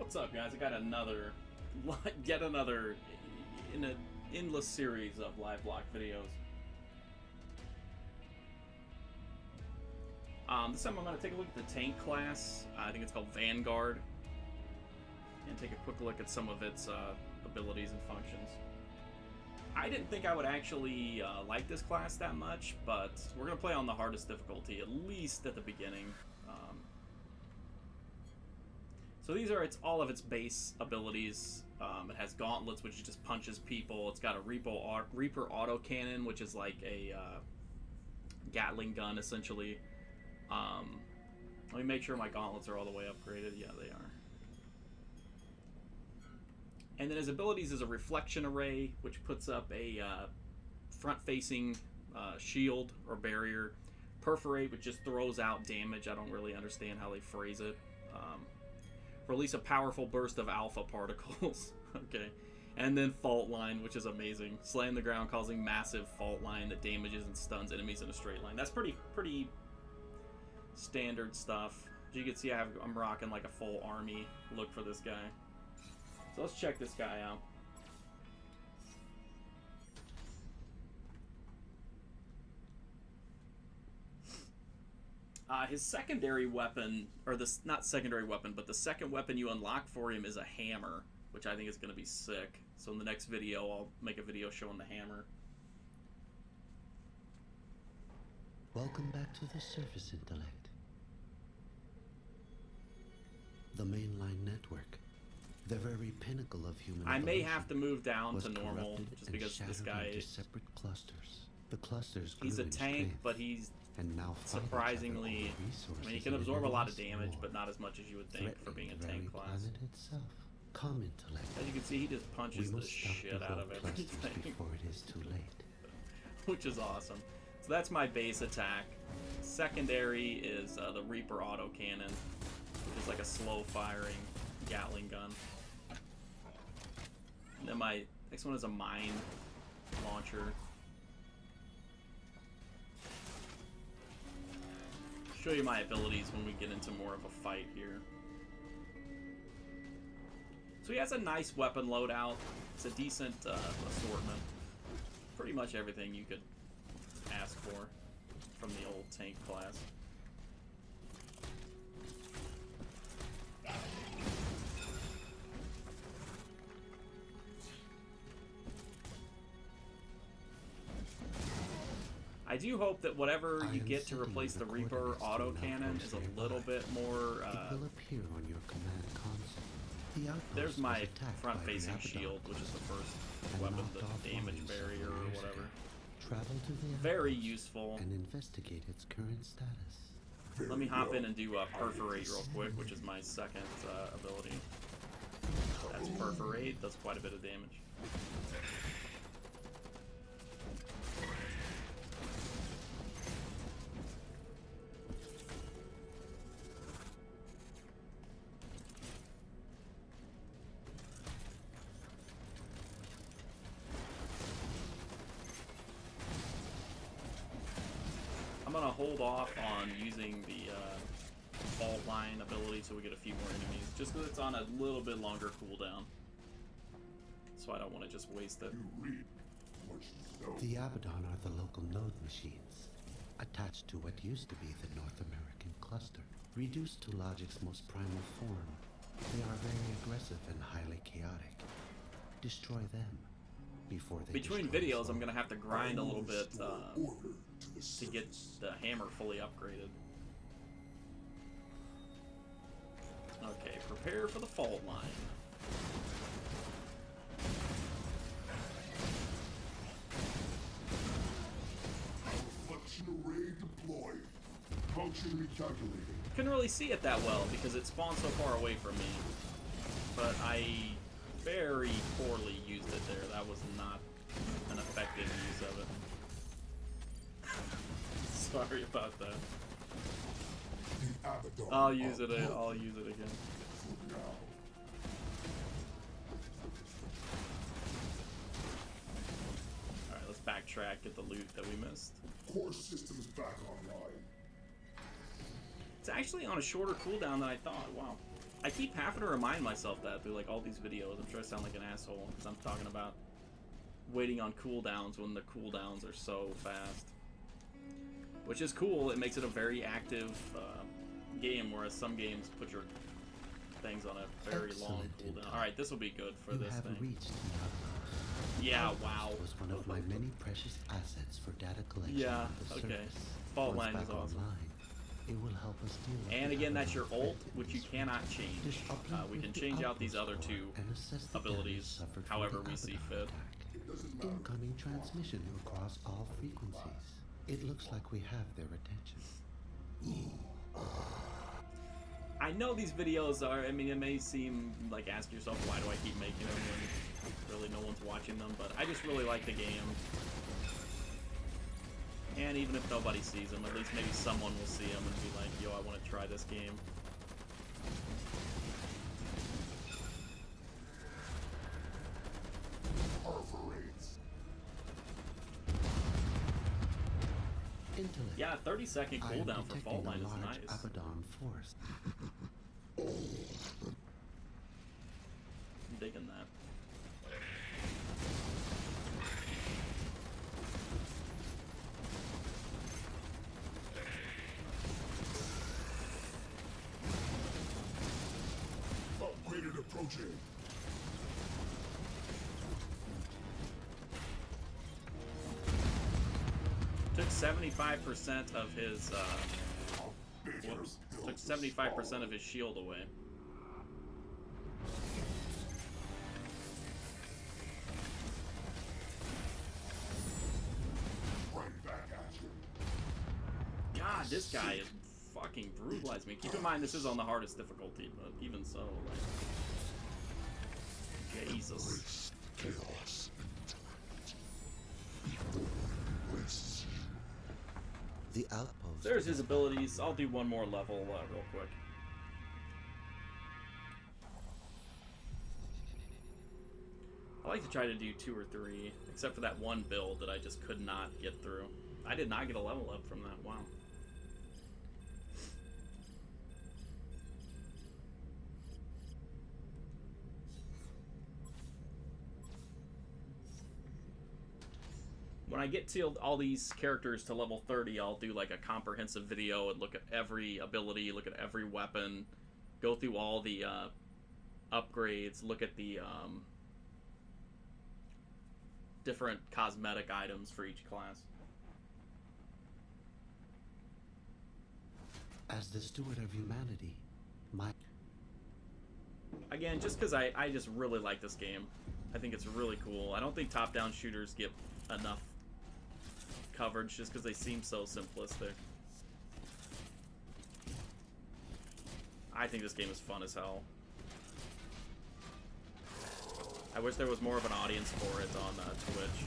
What's up, guys? I got yet another in an endless series of Livelock videos. This time I'm going to take a look at the tank class. I think it's called Vanguard, and take a quick look at some of its abilities and functions. I didn't think I would actually like this class that much, but we're going to play on the hardest difficulty, at least at the beginning. So these are all of its base abilities. It has Gauntlets, which just punches people. It's got a Reaper Autocannon, which is like a Gatling gun, essentially. Let me make sure my Gauntlets are all the way upgraded. Yeah, they are. And then his abilities is a Reflection Array, which puts up a front-facing shield or barrier. Perforate, which just throws out damage. I don't really understand how they phrase it. Release a powerful burst of alpha particles. Okay. And then Fault Line, which is amazing. Slam the ground, causing massive fault line that damages and stuns enemies in a straight line. That's pretty standard stuff. As you can see, I'm rocking like a full army look for this guy. So let's check this guy out. His secondary weapon, or not secondary weapon, but the second weapon you unlock for him is a hammer, which I think is going to be sick. So in the next video, I'll make a video showing the hammer. Welcome back to the surface intellect. The mainline network, the very pinnacle of human I may evolution, have to move down to normal, corrupted just and because this shattered guy into is... separate clusters. The clusters He's grew a in tank, strength, but he's and now fight each other surprisingly... over resources I mean, he can in absorb a lot of endless damage, war, but not as much as you would think for being a threatening tank the very class. planet itself. Come, intellect. As you can see, he just punches the shit out of everything. Before it is too late. Which is awesome. So that's my base attack. Secondary is the Reaper Autocannon, which is like a slow-firing Gatling gun. And then my next one is a mine launcher. Show you my abilities when we get into more of a fight here. So he has a nice weapon loadout. It's a decent assortment. Pretty much everything you could ask for from the old tank class. I do hope that whatever you get to replace the Reaper Autocannon is a little bit more... It will appear on your command console. The outpost there's my was attacked front-facing by the shield, Abaddon which is the first and weapon, knocked the off damage warnings barrier or years whatever. ago. Travel to the Very outpost useful. and investigate its current status. Let me hop in and do Perforate real quick, which is my second ability. That's Perforate, does quite a bit of damage. I'm gonna hold off on using the fault line ability so we get a few more enemies, just because it's on a little bit longer cooldown. So I don't want to just waste it. The Abaddon are the local node machines, attached to what used to be the North American cluster. Reduced to Logic's most primal form, they are very aggressive and highly chaotic. Destroy them before they Between destroy videos, us I'm all. gonna have to grind a little bit to get the hammer fully upgraded. Okay, prepare for the fault line. Reflection Array deployed. Function recalculated. Couldn't really see it that well because it spawned so far away from me. But I very poorly used it there. That was not an effective use of it. Sorry about that. The Abaddon I'll use it. are I'll use it again. for now. All right, let's backtrack, get the loot that we missed. Core systems back online. It's actually on a shorter cooldown than I thought. Wow. I keep having to remind myself that through like all these videos. I'm sure I sound like an asshole because I'm talking about waiting on cooldowns when the cooldowns are so fast. Which is cool. It makes it a very active game, whereas some games put your things on a very long cooldown. Alright, this will be good for this thing. Reached the outpost. Yeah, wow. Was one of my many precious assets for data collection. Yeah, on the okay. surface. Fault Once line is back awesome. online, it will help us deal with And the again, that's your Abaddon ult, which you cannot change. This uplink We with can the change out these outpost other core two and assess the abilities damage suffered from however the we see Abaddon fit. attack. Incoming transmission across all frequencies. It looks like we have their attention. I know these videos are, I mean, it may seem like ask yourself, why do I keep making them when really no one's watching them, but I just really like the game. And even if nobody sees them, at least maybe someone will see them and be like, yo, I want to try this game. Perforates. Intellect. Yeah, 30-second I am cooldown for detecting fault line a is large nice. Abaddon force. I'm digging that. Upgraded approaching. Took 75% of his, whoops. Took 75% of his shield away. Right back at you. God, this guy is fucking brutalizing me. Keep in mind, this is on the hardest difficulty, but even so, like... Jesus. Chaos. The outpost. There's his abilities. I'll do one more level real quick. I like to try to do 2 or 3, except for that one build that I just could not get through. I did not get a level up from that. Wow. When I get to all these characters to level 30, I'll do like a comprehensive video and look at every ability, look at every weapon, go through all the upgrades, look at the different cosmetic items for each class. As the steward of humanity, my... Again, just because I just really like this game. I think it's really cool. I don't think top-down shooters get enough coverage just because they seem so simplistic. I think this game is fun as hell. I wish there was more of an audience for it on Twitch.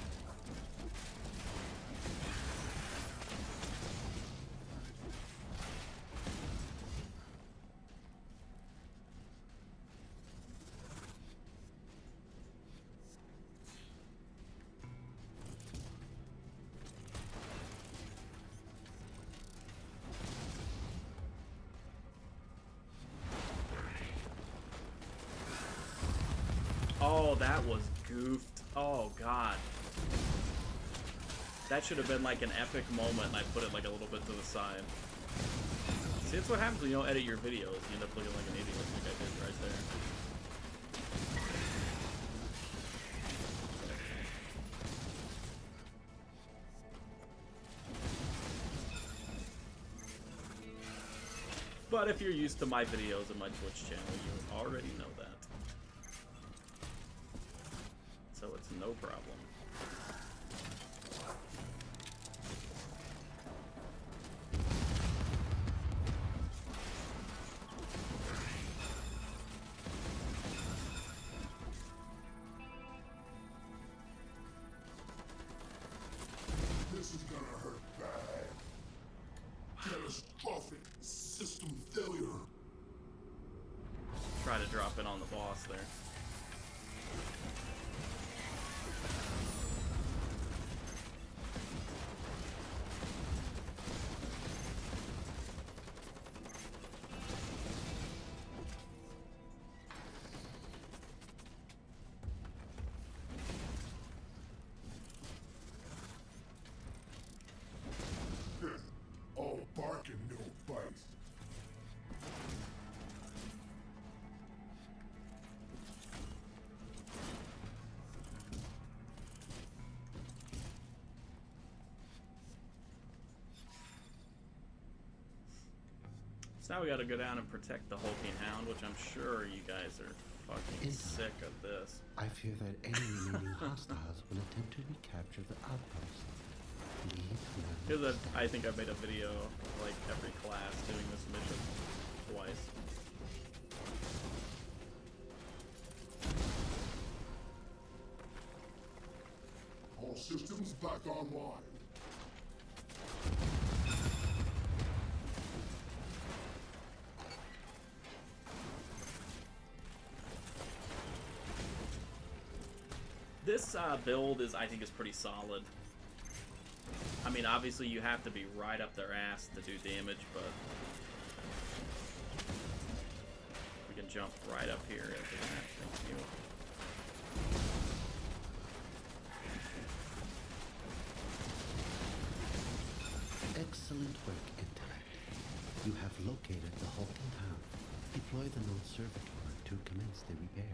Oh, that was goofed. Oh, God. That should have been like an epic moment, and I put it like a little bit to the side. See, that's what happens when you don't edit your videos. You end up looking like an idiot like I did right there. But if you're used to my videos and my Twitch channel, you already know that. So it's no problem. This is gonna hurt bad. Catastrophic system failure. Try to drop in on the boss there. So now we gotta go down and protect the Hulking Hound, which I'm sure you guys are fucking sick of this. I fear that any remaining hostiles will attempt to recapture the outpost. Leave them. Here's I think I made a video of, like, every class doing this mission twice. All systems back online. This build I think is pretty solid. I mean, obviously you have to be right up their ass to do damage, but we can jump right up here into that. Thank you. Excellent work, Intellect. You have located the Hulking Hound. Deploy the node servitor to commence the repairs.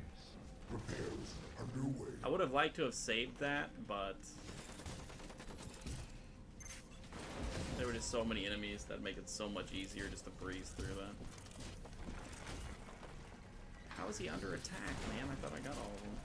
Repairs a new way. I would have liked to have saved that, but there were just so many enemies that make it so much easier just to breeze through that. How is he under attack, man? I thought I got all of them.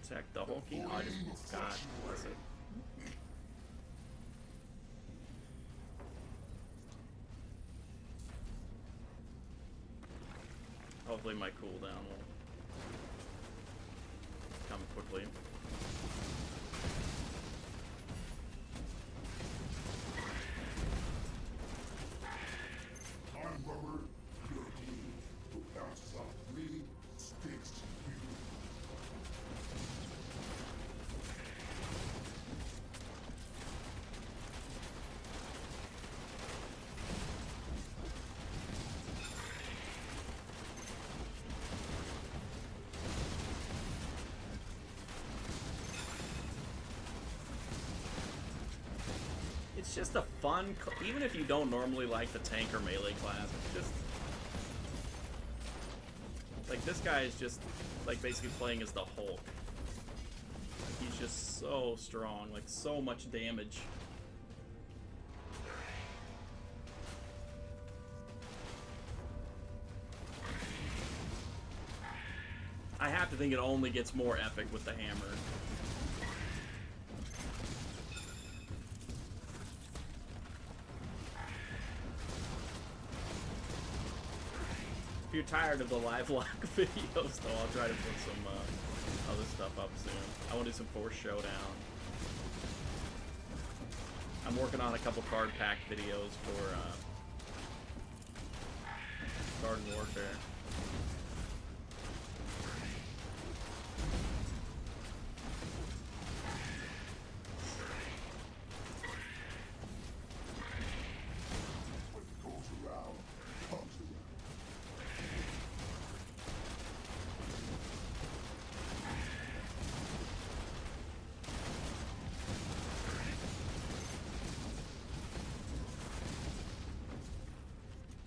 Protect the Hulking. Oh, I just God bless it. Hopefully my cooldown will come quickly. I'm rubber, you're glue. What bounces off me sticks to you. It's just a fun, even if you don't normally like the tank or melee class, it's just like this guy is just like basically playing as the Hulk. He's just so strong, like so much damage. I have to think it only gets more epic with the hammer. If you're tired of the Livelock videos, though, I'll try to put some other stuff up soon. I want to do some Force Showdown. I'm working on a couple card pack videos for Garden Warfare. What goes around, comes around.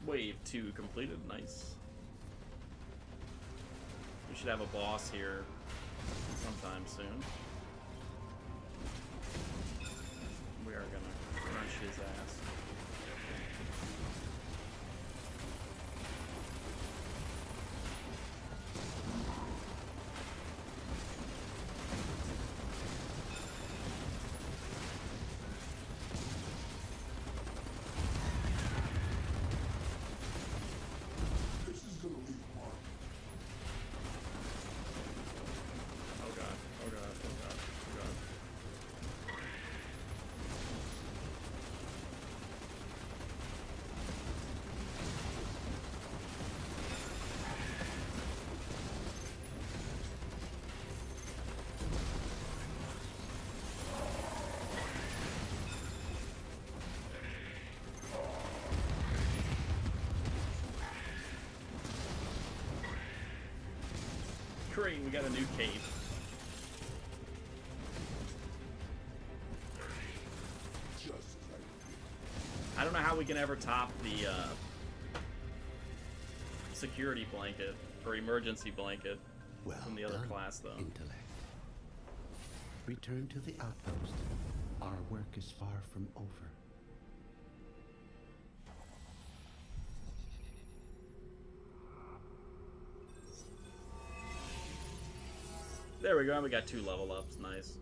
Wave 2 completed. Nice. We should have a boss here sometime soon. We are gonna crunch his ass. This is gonna leave a mark. Oh god, oh god, oh god, oh god. Great, we got a new cape. Just like I don't know we can ever top the security blanket or emergency blanket Well from the other done, class, though. intellect. Return to the outpost. Our work is far from over. There we go. We got 2 level ups. Nice.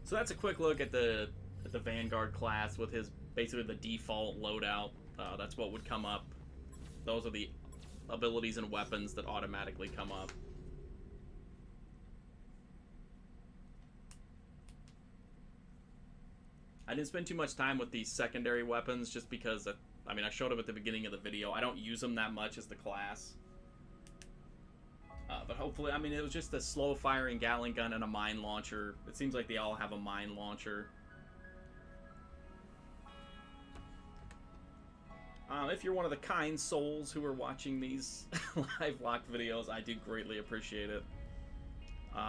So that's a quick look at the Vanguard class with his basically the default loadout. That's what would come up. Those are the abilities and weapons that automatically come up. I didn't spend too much time with these secondary weapons just because, I mean, I showed them at the beginning of the video. I don't use them that much as the class. But hopefully, I mean, it was just a slow-firing Gatling gun and a mine launcher. It seems like they all have a mine launcher. If you're one of the kind souls who are watching these Livelock videos, I do greatly appreciate it.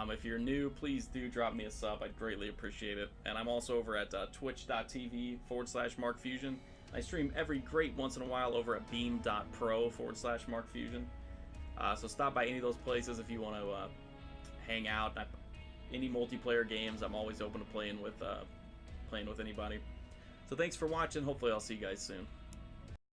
If you're new, please do drop me a sub. I'd greatly appreciate it. And I'm also over at twitch.tv/MarkFusion. I stream every great once in a while over at beam.pro/MarkFusion. So stop by any of those places if you want to hang out. Any multiplayer games, I'm always open to playing with anybody. So thanks for watching. Hopefully I'll see you guys soon.